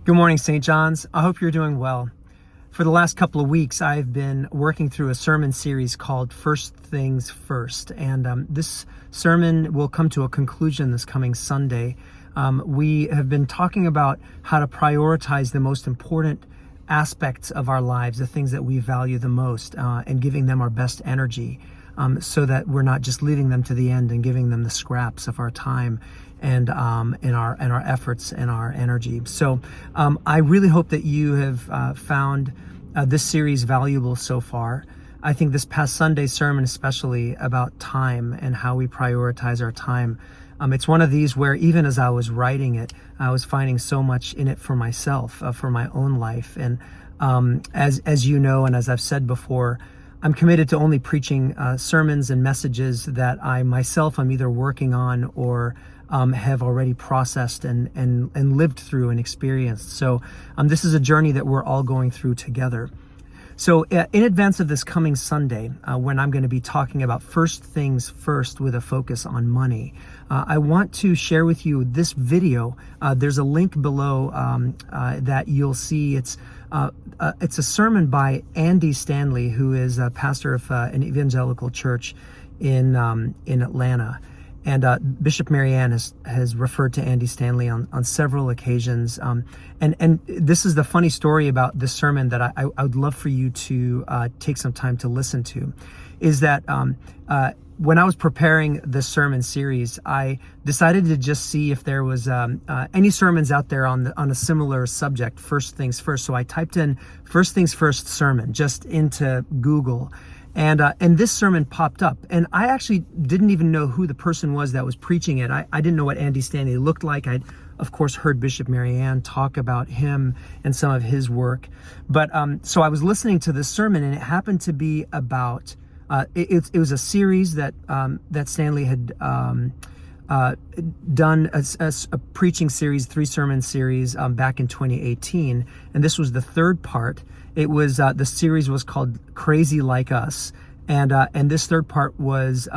Good morning, St. John's. I hope you're doing well. For the last couple of weeks, I've been working through a sermon series called First Things First. And this sermon will come to a conclusion this coming Sunday. We have been talking about how to prioritize the most important aspects of our lives, the things that we value the most, and giving them our best energy. So that we're not just leaving them to the end and giving them the scraps of our time and our efforts and our energy. So I really hope that you have found this series valuable so far. I think this past Sunday's sermon, especially about time and how we prioritize our time, it's one of these where even as I was writing it, I was finding so much in it for myself, for my own life. And as you know, and as I've said before, I'm committed to only preaching sermons and messages that I myself am either working on or have already processed and lived through and experienced. So this is a journey that we're all going through together. So in advance of this coming Sunday, when I'm going to be talking about first things first with a focus on money, I want to share with you this video. There's a link below that you'll see. It's a sermon by Andy Stanley, who is a pastor of an evangelical church in Atlanta. And Bishop Marianne has referred to Andy Stanley on several occasions. And this is the funny story about this sermon that I would love for you to take some time to listen to, is that when I was preparing this sermon series, I decided to just see if there was any sermons out there on a similar subject, first things first. So I typed in first things first sermon just into Google. And this sermon popped up, and I actually didn't even know who the person was that was preaching it. I didn't know what Andy Stanley looked like. I'd, of course, heard Bishop Marianne talk about him and some of his work. But so I was listening to this sermon, and it happened to be about, it was a series that Stanley had done, a preaching series, 3-sermon series back in 2018. And this was the third part. It was the series was called Crazy Like Us, and this third part was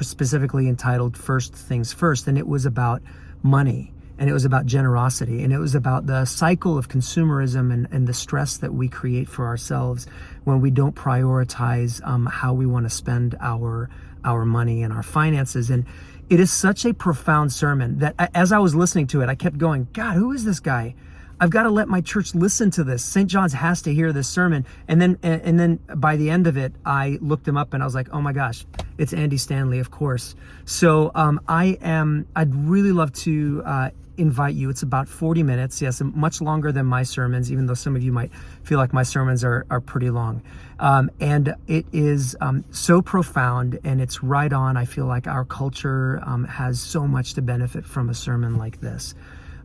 specifically entitled First Things First, and it was about money, and it was about generosity, and it was about the cycle of consumerism and the stress that we create for ourselves when we don't prioritize how we want to spend our money and our finances. And it is such a profound sermon that as I was listening to it, I kept going, God, who is this guy? I've got to let my church listen to this. St. John's has to hear this sermon. And then by the end of it, I looked him up and I was like, oh my gosh, it's Andy Stanley, of course. So I'd really love to invite you. It's about 40 minutes. Yes, much longer than my sermons, even though some of you might feel like my sermons are pretty long. And it is so profound, and it's right on. I feel like our culture has so much to benefit from a sermon like this.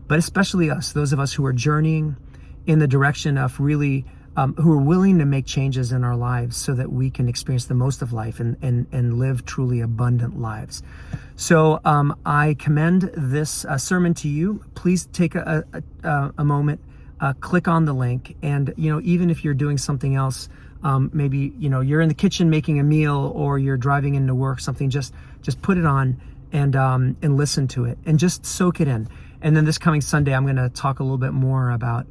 But especially us, those of us who are journeying in the direction of really, who are willing to make changes in our lives so that we can experience the most of life and live truly abundant lives. So I commend this sermon to you. Please take a moment, click on the link, and even if you're doing something else, maybe you're in the kitchen making a meal or you're driving into work, something, just put it on and listen to it and just soak it in. And then this coming Sunday, I'm going to talk a little bit more about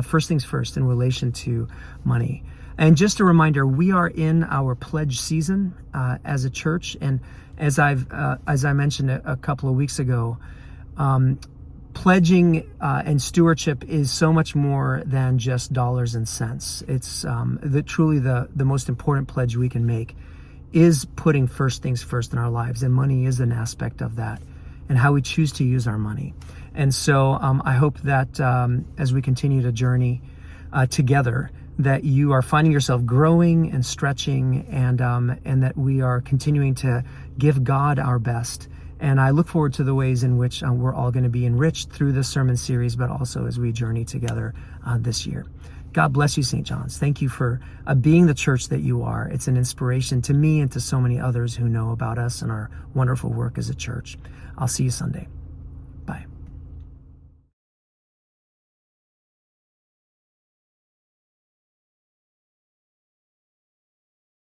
first things first in relation to money. And just a reminder, we are in our pledge season as a church. And as I mentioned a couple of weeks ago, pledging and stewardship is so much more than just dollars and cents. It's truly the most important pledge we can make is putting first things first in our lives. And money is an aspect of that, and how we choose to use our money. And so I hope that as we continue to journey together, that you are finding yourself growing and stretching, and that we are continuing to give God our best. And I look forward to the ways in which we're all going to be enriched through this sermon series, but also as we journey together this year. God bless you, St. John's. Thank you for being the church that you are. It's an inspiration to me and to so many others who know about us and our wonderful work as a church. I'll see you Sunday.